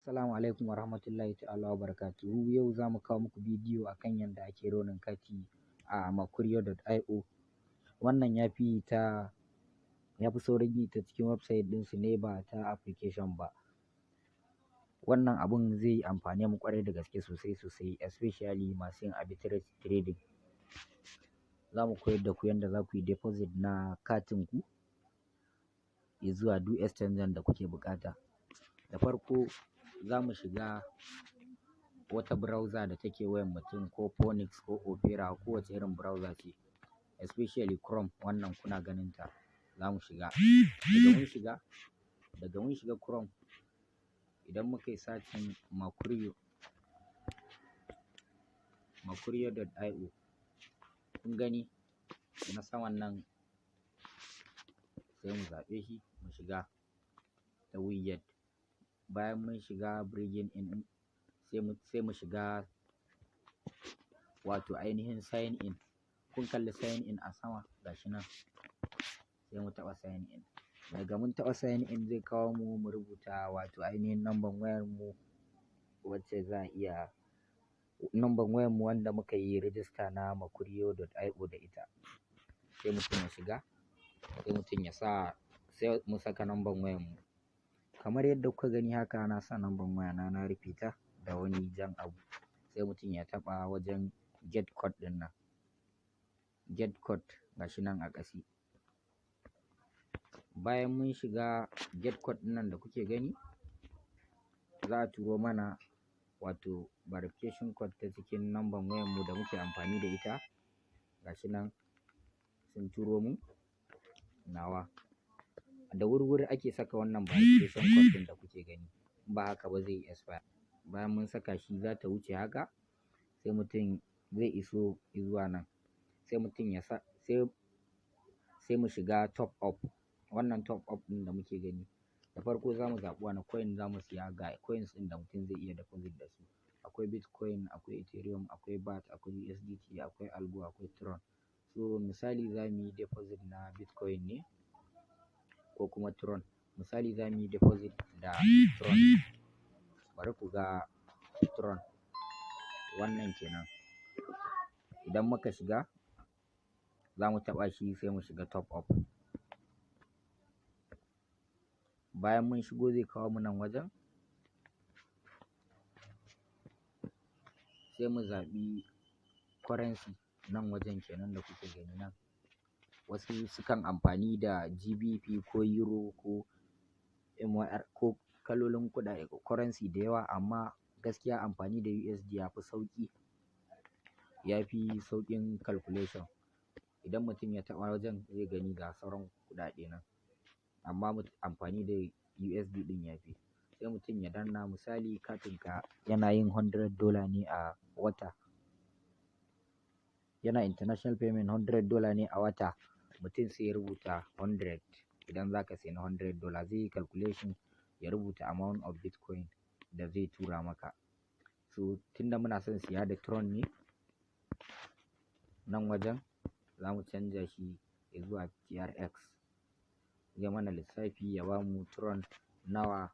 Assalamu alaikum warahmatullahi ta'ala wabarakatuhu. Yau za mu kawo muku bidiyo akan yadda ake ronin kati a koyarda.io. Wannan ya fi saurin yi ta cikin website ɗinsu ne ba ta application ba. Wannan abun zai amfane mu ƙwarai da gaske sosai especially masu yin arbitrage trading. Za mu koyar da ku yadda za ku yi deposit na katin ku zuwa duk exchange da kuke buƙata. Da farko za mu shiga wata browser da take wayan mutum, ko Phoenix ko Opera ko wace irin browser ce, especially Chrome. Wannan kuna ganin ta, za mu shiga. Daga mun shiga Chrome, idan muka yi searching koyarda.io, kun gani na saman nan, sai mu zaɓe shi mu shiga ta widget. Bayan mun shiga bringing in, sai mu shiga wato ainihin sign in. Kun kalli sign in a sama gashi nan, sai mu taɓa sign in. Daga mun taɓa sign in zai kawo mu rubuta wato ainihin number wayar mu wacce za a iya, number wayar mu wanda muka yi register na koyarda.io da ita. Sai mutum ya shiga, sai mutum ya sa, sai mu saka number wayar mu. Kamar yadda kuka gani haka, na sa number waya na rufe ta da wani jan abu. Sai mutum ya taɓa wajen get code ɗin nan, get code gashi nan a ƙasi. Bayan mun shiga get code ɗin nan da kuke gani, za a turo mana wato verification code ta cikin number wayar mu da muke amfani da ita. Gashi nan sun turo mu nawa. Da wuri ake saka wannan verification code ɗin da kuke gani, ba haka ba zai yi expire. Bayan mun saka shi, za ta wuce haka, sai mutum zai iso zuwa nan, sai mutum ya sa, sai mu shiga top up. Wannan top up ɗin da muke gani, da farko za mu zaɓi wani coin za mu siya. Ga coins ɗin da mutum zai iya deposit da su. Akwai Bitcoin, akwai Ethereum, akwai BAT, akwai USDT, akwai Algo, akwai Tron. So misali za mu yi deposit na Bitcoin ne, ko kuma Tron. Misali za mu yi deposit da Tron. Bari ku ga Tron, wannan kenan. Idan muka shiga, za mu taɓa shi, sai mu shiga top up. Bayan mun shigo, zai kawo mu nan wajen, sai mu zaɓi currency. Nan wajen kenan da kuke gani nan. Wasu sukan amfani da GBP ko Euro ko MYR ko kalolin kuɗaɗe currency da yawa, amma gaskiya amfani da USD ya fi sauƙi, ya fi sauƙin calculation. Idan mutum ya taɓa wajen, zai gani ga sauran kuɗaɗe nan, amma amfani da USD ɗin ya fi. Sai mutum ya danna, misali katinka yana yin $100 ne a wata, yana international payment $100 ne a wata. Mutum sai ya rubuta 100. Idan za ka sayi na $100, zai yi calculation ya rubuta amount of Bitcoin da zai tura maka. So tunda muna son siya da Tron ne, nan wajen za mu canja shi zuwa TRX. Zai mana lissafi ya ba mu Tron nawa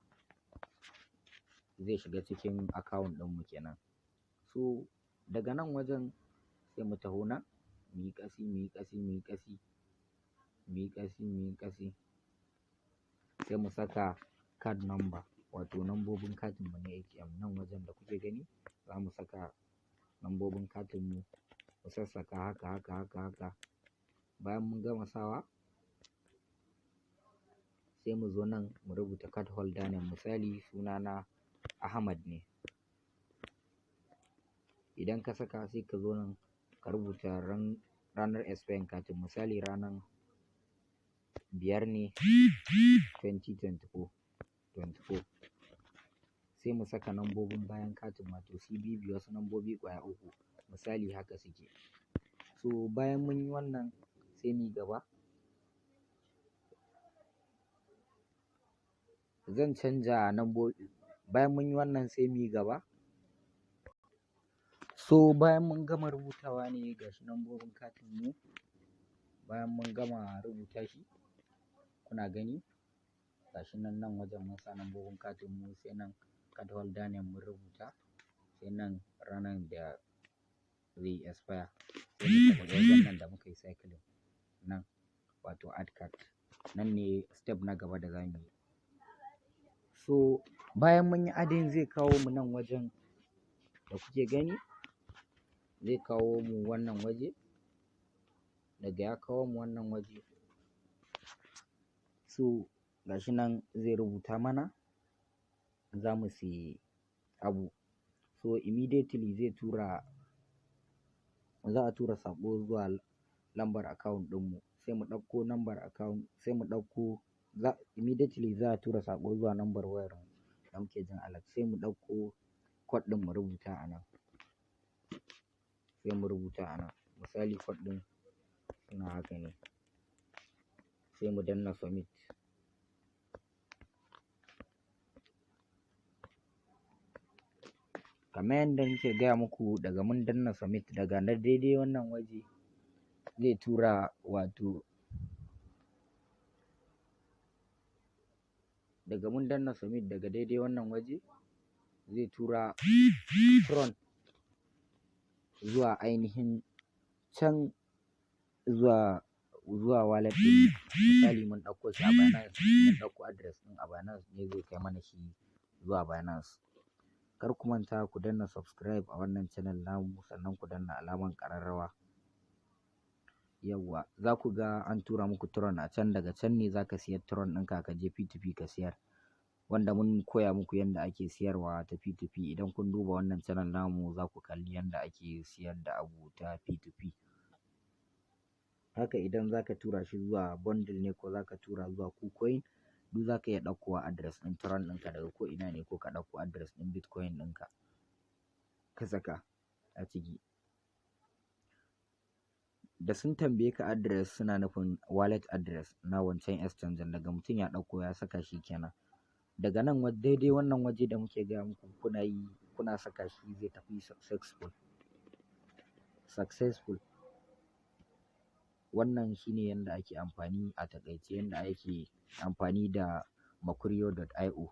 zai shiga cikin account ɗinmu kenan. So daga nan wajen sai mu taho nan, mu yi ƙasi, sai mu saka card number, wato nambobin katin mu na ATM. Nan wajen da kuke gani, za mu saka nambobin katin mu, mu sassaka haka. Bayan mun gama sawa, sai mu zo nan mu rubuta card holder name. Misali sunana Ahmad ne. Idan ka saka, sai ka zo nan ka rubuta ranar expiring katin. Misali ranar 5 ne 2024. Sai mu saka nambobin bayan katin, wato CVV, wasu nambobi ƙwaya 3. Misali haka suke. So bayan mun yi wannan, sai mu yi gaba. Zan canja nambobi. Bayan mun yi wannan, sai mu yi gaba. So bayan mun gama rubutawa ne, gashi nambobin katin mu. Bayan mun gama rubuta shi, kuna gani gashi nan wajen mun sa nambobin katin mu. Sai nan card holder name mun rubuta, sai nan ranar da zai expire, sai mu tafi wajen nan da muka yi cycling nan, wato add card. Nan ne step na gaba da zamu yi. So bayan mun yi adding zai kawo mu nan wajen da kuke gani, zai kawo mu wannan waje. Daga ya kawo mu wannan waje, so gashi nan zai rubuta mana za mu siyi abu. So immediately za a tura saƙo zuwa lambar account ɗinmu, sai mu ɗauko lambar account, sai mu ɗauko immediately za a tura saƙo zuwa lambar wayar mu da muke jin alert, sai mu ɗauko code ɗin mu rubuta a nan, sai mu rubuta a nan. Misali code ɗin suna haka ne, sai mu danna submit. Kamar yadda nake gaya muku, daga mun danna submit, daga na daidai wannan waje zai tura wato, daga mun danna submit daga daidai wannan waje zai tura Tron zuwa ainihin can zuwa wallet ɗin. Misali mun ɗauko shi a Binance, mun ɗauko address ɗin a Binance ne, zai kai mana shi zuwa Binance. Kar ku manta ku danna subscribe a wannan channel namu, sannan ku danna alaman ƙararrawa. Yawwa, za ku ga an tura muku Tron a can, daga can ne za ka siyar Tron ɗinka ka je P2P ka siyar, wanda mun koya muku yadda ake siyarwa ta P2P. Idan kun duba wannan channel namu za ku kalli yadda ake siyar da abu ta P2P. Haka idan za ka tura shi zuwa bundle ne ko za ka tura zuwa KuCoin, duk za ka iya ɗaukowa address ɗin Tron ɗinka daga ko ina ne, ko ka ɗauko address ɗin Bitcoin ɗinka ka saka a ciki. Da sun tambaye ka address, suna nufin wallet address na wancan exchange, daga mutum ya ɗauko ya saka shi kenan. Daga nan daidai wannan waje da muke gaya muku, kuna saka shi zai tafi successful. Wannan shine yanda ake amfani a taƙaice, yanda ake amfani da Mercurio.io.